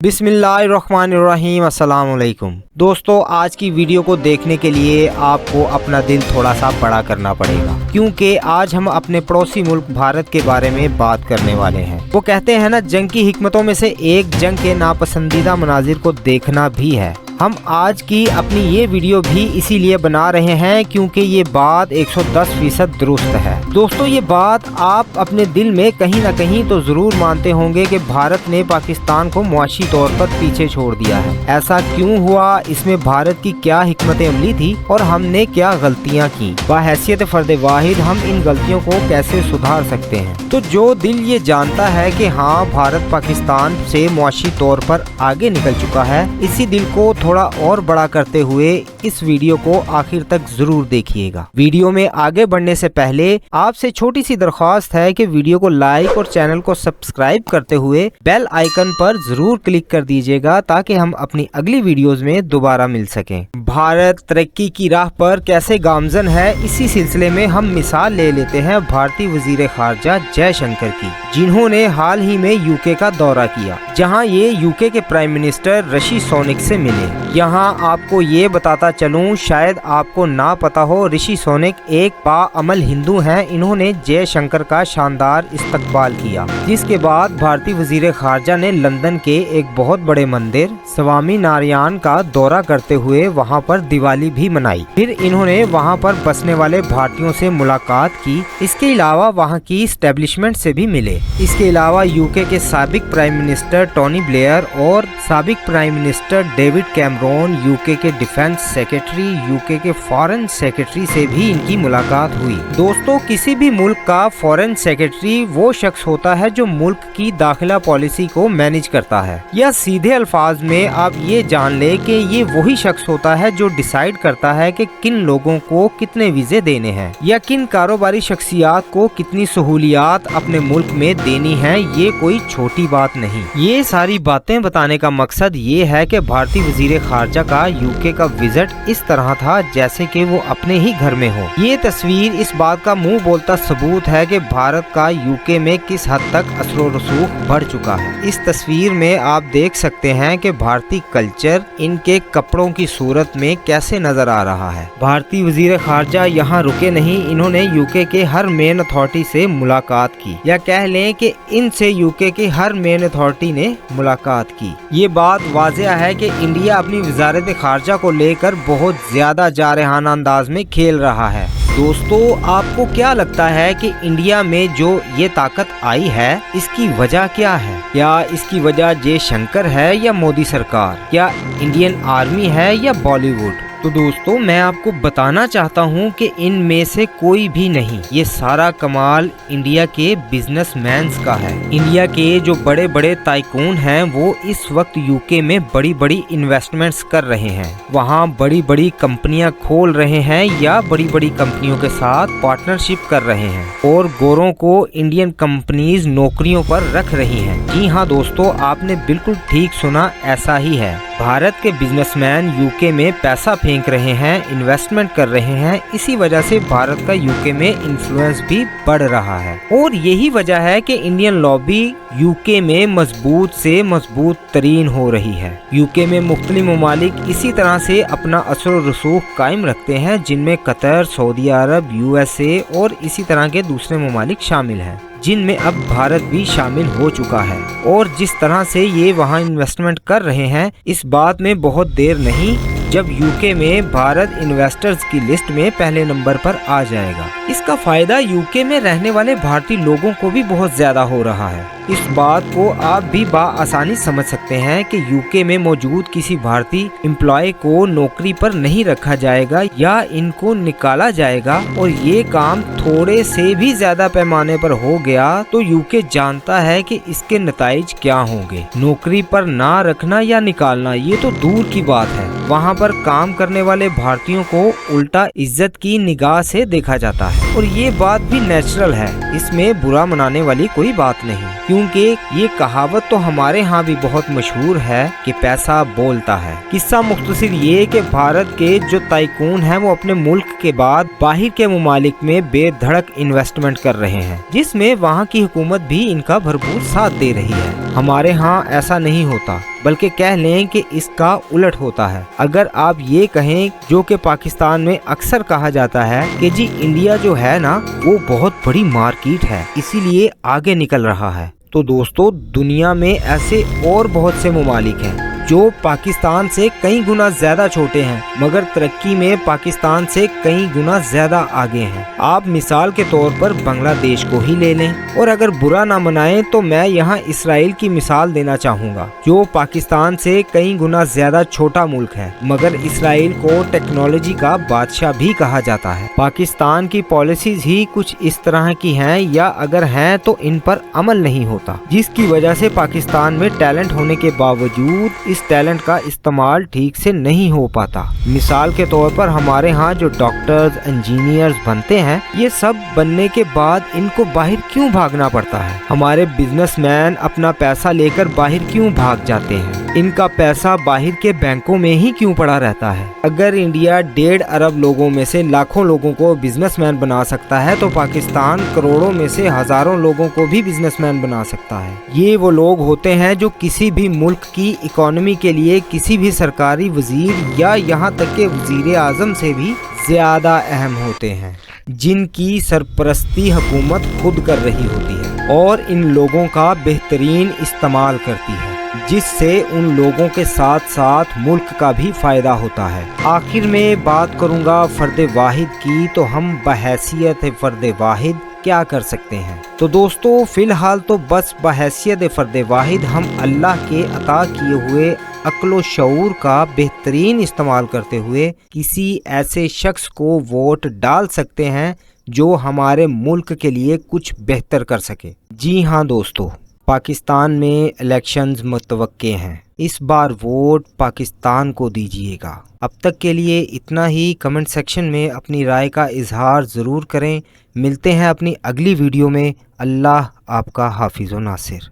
बिस्मिल्लाहिर्रहमानिर्रहीम, अस्सलाम वालेकुम। दोस्तों, आज की वीडियो को देखने के लिए आपको अपना दिल थोड़ा सा बड़ा करना पड़ेगा, क्योंकि आज हम अपने पड़ोसी मुल्क भारत के बारे में बात करने वाले हैं। वो कहते हैं ना, जंग की हिकमतों में से एक जंग के नापसंदीदा मनाजिर को देखना भी है। हम आज की अपनी ये वीडियो भी इसीलिए बना रहे हैं क्योंकि ये बात 110% दुरुस्त है। दोस्तों, ये बात आप अपने दिल में कहीं ना कहीं तो ज़रूर मानते होंगे कि भारत ने पाकिस्तान को मुआशी तौर पर पीछे छोड़ दिया है। ऐसा क्यों हुआ? इसमें भारत की क्या हिकमत अमली थी और हमने क्या गलतियाँ की? बहैसियत फर्द वाहिद हम इन गलतियों को कैसे सुधार सकते हैं? तो जो दिल ये जानता है कि हाँ, भारत पाकिस्तान से मुआशी तौर पर आगे निकल चुका है, इसी दिल को थोड़ा और बड़ा करते हुए इस वीडियो को आखिर तक जरूर देखिएगा। वीडियो में आगे बढ़ने से पहले आपसे छोटी सी दरख्वास्त है कि वीडियो को लाइक और चैनल को सब्सक्राइब करते हुए बेल आइकन पर जरूर क्लिक कर दीजिएगा ताकि हम अपनी अगली वीडियोस में दोबारा मिल सकें। भारत तरक्की की राह पर कैसे गामजन है, इसी सिलसिले में हम मिसाल ले लेते हैं भारतीय वजीर खारजा जयशंकर की, जिन्होंने हाल ही में यूके का दौरा किया, जहां ये यूके के प्राइम मिनिस्टर ऋषि सुनक से मिले। यहाँ आपको ये बताता चलूं, शायद आपको ना पता हो, ऋषि सुनक एक बाअमल हिंदू हैं। इन्होंने जयशंकर का शानदार इस्तकबाल किया, जिसके बाद भारतीय वजीर खारजा ने लंदन के एक बहुत बड़े मंदिर स्वामी नारायण का दौरा करते हुए वहाँ पर दिवाली भी मनाई। फिर इन्होंने वहाँ पर बसने वाले भारतीयों से मुलाकात की। इसके अलावा वहाँ की इस्टेब्लिशमेंट से भी मिले। इसके अलावा यूके के साबिक प्राइम मिनिस्टर टोनी ब्लेयर और साबिक prime minister David Cameron, UK के डिफेंस सेक्रेटरी, यूके के फॉरेन सेक्रेटरी से भी इनकी मुलाकात हुई। दोस्तों, किसी भी मुल्क का फॉरेन सेक्रेटरी वो शख्स होता है जो मुल्क की दाखिला पॉलिसी को मैनेज करता है, या सीधे अल्फाज में आप ये जान ले कि ये वही शख्स होता है जो डिसाइड करता है कि किन लोगों को कितने वीजे देने हैं या किन कारोबारी शख्सियात को कितनी सहूलियात अपने मुल्क में देनी है। ये कोई छोटी बात नहीं। ये सारी बातें बताने का मकसद ये है कि भारतीय वजीर खारजा का यूके का विजिट इस तरह था जैसे कि वो अपने ही घर में हो। ये तस्वीर इस बात का मुंह बोलता सबूत है कि भारत का यूके में किस हद तक असर रसूख बढ़ चुका है। इस तस्वीर में आप देख सकते हैं कि भारतीय कल्चर इनके कपड़ों की सूरत में कैसे नजर आ रहा है। भारतीय वजीर खारजा यहाँ रुके नहीं, इन्होंने यूके के हर मेन अथॉरिटी से मुलाकात की, या कह लें कि इनसे यूके के हर मेन अथॉरिटी ने मुलाकात की। ये बात वाज़ेह है कि इंडिया अपनी वजारत खारजा को लेकर बहुत ज्यादा जारहाना अंदाज में खेल रहा है। दोस्तों, आपको क्या लगता है कि इंडिया में जो ये ताकत आई है, इसकी वजह क्या है? क्या इसकी वजह जयशंकर है या मोदी सरकार? क्या इंडियन आर्मी है या बॉलीवुड? तो दोस्तों, मैं आपको बताना चाहता हूं कि इनमें से कोई भी नहीं। ये सारा कमाल इंडिया के बिजनेसमैन्स का है। इंडिया के जो बड़े बड़े टाइकून हैं, वो इस वक्त यूके में बड़ी बड़ी इन्वेस्टमेंट्स कर रहे हैं। वहाँ बड़ी बड़ी कंपनियां खोल रहे हैं या बड़ी बड़ी कंपनियों के साथ पार्टनरशिप कर रहे हैं, और गोरों को इंडियन कंपनीज नौकरियों पर रख रही हैं। जी हाँ दोस्तों, आपने बिल्कुल ठीक सुना, ऐसा ही है। भारत के बिजनेसमैन यूके में पैसा फेंक रहे हैं, इन्वेस्टमेंट कर रहे हैं। इसी वजह से भारत का यूके में इन्फ्लुएंस भी बढ़ रहा है, और यही वजह है कि इंडियन लॉबी यूके में मजबूत से मजबूत तरीन हो रही है। यूके में मुख्तलिफ ममालिक इसी तरह से अपना असर रसूख कायम रखते हैं, जिनमें कतर, सऊदी अरब, USA और इसी तरह के दूसरे ममालिक शामिल हैं, जिनमें अब भारत भी शामिल हो चुका है। और जिस तरह से ये वहाँ इन्वेस्टमेंट कर रहे हैं, इस बात में बहुत देर नहीं जब यूके में भारत इन्वेस्टर्स की लिस्ट में पहले नंबर पर आ जाएगा। इसका फायदा यूके में रहने वाले भारतीय लोगों को भी बहुत ज्यादा हो रहा है। इस बात को आप भी आसानी समझ सकते हैं कि यूके में मौजूद किसी भारतीय एम्प्लॉय को नौकरी पर नहीं रखा जाएगा या इनको निकाला जाएगा, और ये काम थोड़े से भी ज्यादा पैमाने पर हो गया तो यूके जानता है कि इसके नताइज क्या होंगे। नौकरी पर ना रखना या निकालना ये तो दूर की बात है, वहाँ पर काम करने वाले भारतीयों को उल्टा इज्जत की निगाह से देखा जाता है, और ये बात भी नेचुरल है। इसमें बुरा मनाने वाली कोई बात नहीं, क्योंकि ये कहावत तो हमारे यहाँ भी बहुत मशहूर है कि पैसा बोलता है। किस्सा मुख्तसर ये कि भारत के जो टाइकून हैं, वो अपने मुल्क के बाद बाहर के ममालिक में बेधड़क इन्वेस्टमेंट कर रहे हैं, जिसमें वहाँ की हुकूमत भी इनका भरपूर साथ दे रही है। हमारे यहाँ ऐसा नहीं होता, बल्कि कह लें कि इसका उलट होता है। अगर आप ये कहें, जो कि पाकिस्तान में अक्सर कहा जाता है कि जी इंडिया जो है ना वो बहुत बड़ी मार्केट है, इसीलिए आगे निकल रहा है। तो दोस्तों, दुनिया में ऐसे और बहुत से ममालिक हैं जो पाकिस्तान से कई गुना ज्यादा छोटे हैं, मगर तरक्की में पाकिस्तान से कई गुना ज्यादा आगे हैं। आप मिसाल के तौर पर बांग्लादेश को ही ले लें, और अगर बुरा ना मनाएं तो मैं यहाँ इसराइल की मिसाल देना चाहूँगा, जो पाकिस्तान से कई गुना ज्यादा छोटा मुल्क है, मगर इसराइल को टेक्नोलॉजी का बादशाह भी कहा जाता है। पाकिस्तान की पॉलिसीज ही कुछ इस तरह की हैं, या अगर हैं तो इन पर अमल नहीं होता, जिसकी वजह से पाकिस्तान में टैलेंट होने के बावजूद इस टैलेंट का इस्तेमाल ठीक से नहीं हो पाता। मिसाल के तौर पर हमारे यहाँ जो डॉक्टर्स, इंजीनियर्स बनते हैं, ये सब बनने के बाद इनको बाहर क्यों भागना पड़ता है? हमारे बिजनेसमैन अपना पैसा लेकर बाहर क्यों भाग जाते हैं? इनका पैसा बाहर के बैंकों में ही क्यों पड़ा रहता है? अगर इंडिया 1.5 अरब लोगों में से लाखों लोगों को बिजनेसमैन बना सकता है, तो पाकिस्तान करोड़ों में से हजारों लोगों को भी बिजनेसमैन बना सकता है। ये वो लोग होते हैं जो किसी भी मुल्क की इकोनॉमी के लिए किसी भी सरकारी वजीर या यहाँ तक के वजीर आजम से भी ज्यादा अहम होते हैं, जिनकी सरपरस्ती हुकूमत खुद कर रही होती है और इन लोगों का बेहतरीन इस्तेमाल करती है, जिससे उन लोगों के साथ साथ मुल्क का भी फायदा होता है। आखिर में बात करूंगा फर्द वाहिद की, तो हम बहैसियत फर्द वाहिद क्या कर सकते हैं? तो दोस्तों, फिलहाल तो बस बहैसियत फर्द वाहिद हम अल्लाह के अता किए हुए अक्ल शऊर का बेहतरीन इस्तेमाल करते हुए किसी ऐसे शख्स को वोट डाल सकते हैं जो हमारे मुल्क के लिए कुछ बेहतर कर सके। जी हाँ दोस्तों, पाकिस्तान में इलेक्शंस मुतवक्के हैं, इस बार वोट पाकिस्तान को दीजिएगा। अब तक के लिए इतना ही। कमेंट सेक्शन में अपनी राय का इजहार ज़रूर करें। मिलते हैं अपनी अगली वीडियो में। अल्लाह आपका हाफिज़ व नासिर।